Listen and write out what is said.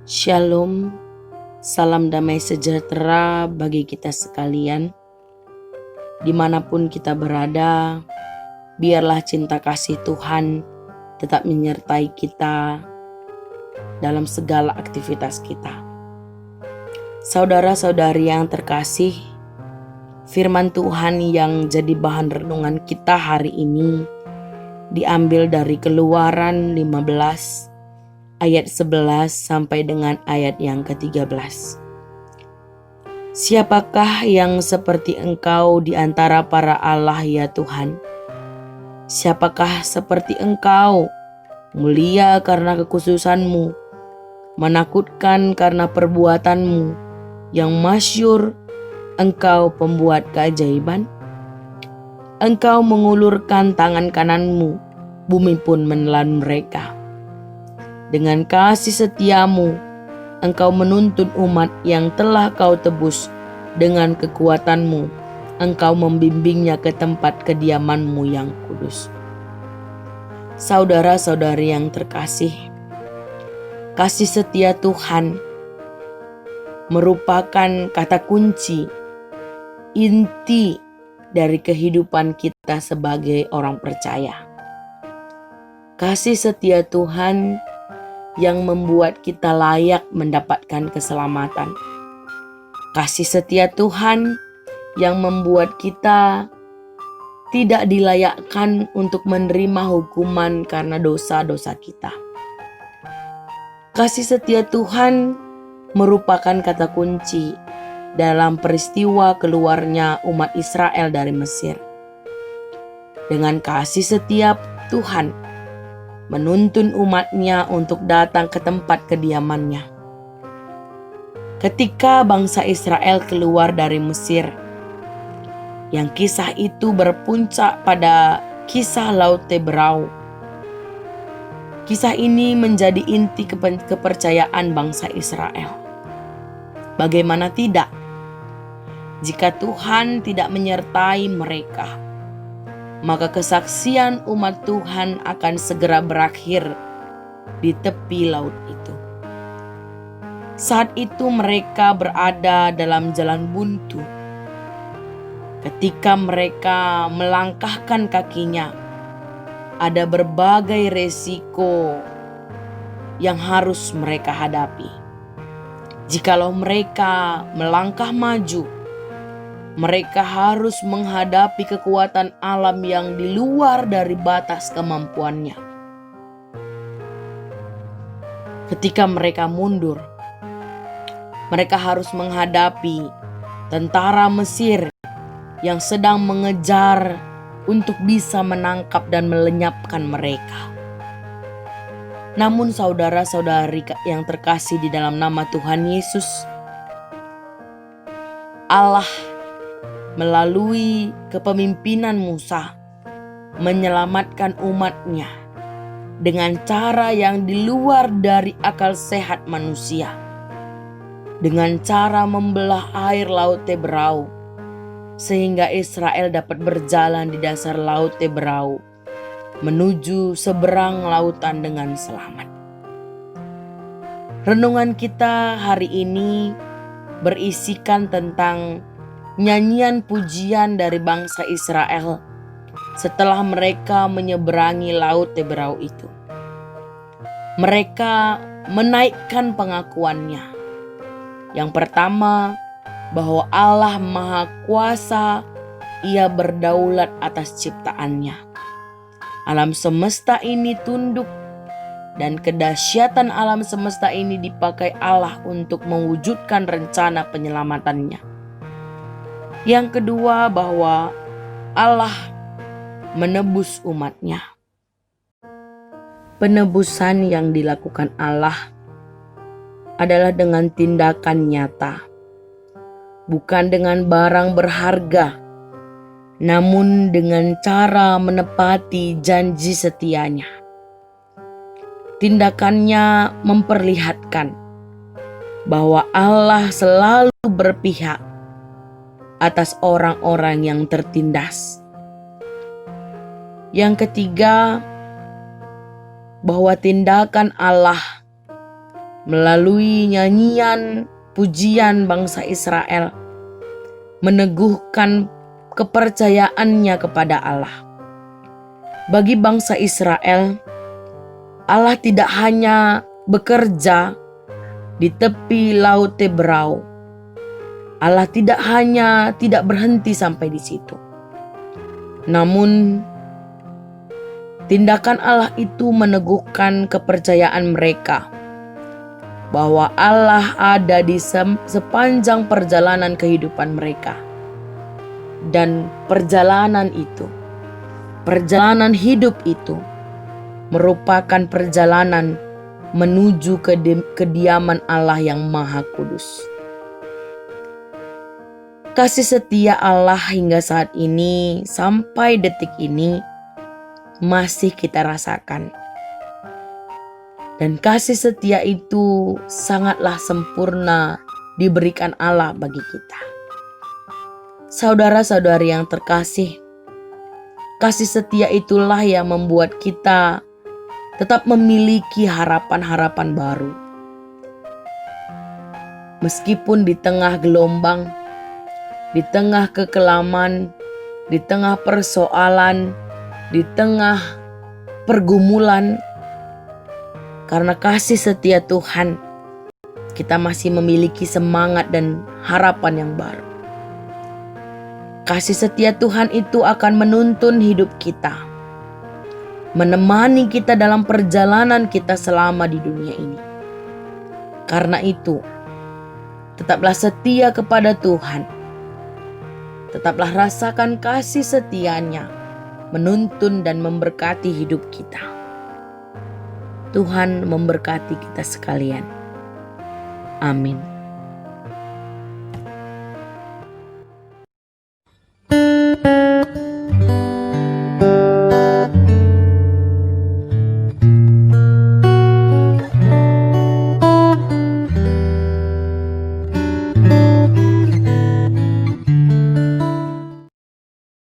Shalom, salam damai sejahtera bagi kita sekalian. Dimanapun kita berada, biarlah cinta kasih Tuhan tetap menyertai kita dalam segala aktivitas kita. Saudara-saudari yang terkasih, firman Tuhan yang jadi bahan renungan kita hari ini diambil dari Keluaran 15 ayat 11 sampai dengan ayat yang ke-13. Siapakah yang seperti Engkau di antara para Allah ya Tuhan? Siapakah seperti Engkau, mulia karena kekhususan-Mu, menakutkan karena perbuatan-Mu, yang masyhur Engkau pembuat keajaiban? Engkau mengulurkan tangan kanan-Mu, bumi pun menelan mereka. Dengan kasih setiamu, Engkau menuntun umat yang telah Kau tebus. Dengan kekuatanmu, Engkau membimbingnya ke tempat kediaman-Mu yang kudus. Saudara-saudari yang terkasih, kasih setia Tuhan merupakan kata kunci, inti dari kehidupan kita sebagai orang percaya. Kasih setia Tuhan yang membuat kita layak mendapatkan keselamatan. Kasih setia Tuhan yang membuat kita tidak dilayakkan untuk menerima hukuman karena dosa-dosa kita. Kasih setia Tuhan merupakan kata kunci dalam peristiwa keluarnya umat Israel dari Mesir. Dengan kasih setia Tuhan menuntun umatnya untuk datang ke tempat kediamannya. Ketika bangsa Israel keluar dari Mesir, yang kisah itu berpuncak pada kisah Laut Teberau. Kisah ini menjadi inti kepercayaan bangsa Israel. Bagaimana tidak, jika Tuhan tidak menyertai mereka, maka kesaksian umat Tuhan akan segera berakhir di tepi laut itu. Saat itu mereka berada dalam jalan buntu. Ketika mereka melangkahkan kakinya, ada berbagai resiko yang harus mereka hadapi. Jikalau mereka melangkah maju, mereka harus menghadapi kekuatan alam yang di luar dari batas kemampuannya. Ketika mereka mundur, mereka harus menghadapi tentara Mesir yang sedang mengejar untuk bisa menangkap dan melenyapkan mereka. Namun saudara-saudari yang terkasih di dalam nama Tuhan Yesus, Allah melalui kepemimpinan Musa menyelamatkan umatnya dengan cara yang di luar dari akal sehat manusia. Dengan cara membelah air Laut Teberau, sehingga Israel dapat berjalan di dasar Laut Teberau menuju seberang lautan dengan selamat. Renungan kita hari ini berisikan tentang nyanyian pujian dari bangsa Israel setelah mereka menyeberangi Laut Teberau itu. Mereka menaikkan pengakuannya. Yang pertama, bahwa Allah Maha Kuasa, Ia berdaulat atas ciptaannya. Alam semesta ini tunduk dan kedahsyatan alam semesta ini dipakai Allah untuk mewujudkan rencana penyelamatannya. Yang kedua, bahwa Allah menebus umatnya. Penebusan yang dilakukan Allah adalah dengan tindakan nyata, bukan dengan barang berharga, namun dengan cara menepati janji setianya. Tindakannya memperlihatkan bahwa Allah selalu berpihak atas orang-orang yang tertindas. Yang ketiga, bahwa tindakan Allah melalui nyanyian pujian bangsa Israel meneguhkan kepercayaannya kepada Allah. Bagi bangsa Israel, Allah tidak hanya bekerja di tepi laut Tebrau. Allah tidak berhenti sampai di situ. Namun, tindakan Allah itu meneguhkan kepercayaan mereka bahwa Allah ada di sepanjang perjalanan kehidupan mereka. Dan perjalanan hidup itu merupakan perjalanan menuju kediaman Allah yang Maha Kudus. Kasih setia Allah hingga saat ini sampai detik ini masih kita rasakan. Dan kasih setia itu sangatlah sempurna diberikan Allah bagi kita. Saudara-saudari yang terkasih, kasih setia itulah yang membuat kita tetap memiliki harapan-harapan baru. Meskipun di tengah gelombang, di tengah kekelaman, di tengah persoalan, di tengah pergumulan, karena kasih setia Tuhan, kita masih memiliki semangat dan harapan yang baru. Kasih setia Tuhan itu akan menuntun hidup kita, menemani kita dalam perjalanan kita selama di dunia ini. Karena itu, tetaplah setia kepada Tuhan. Tetaplah rasakan kasih setia-Nya menuntun dan memberkati hidup kita. Tuhan memberkati kita sekalian. Amin.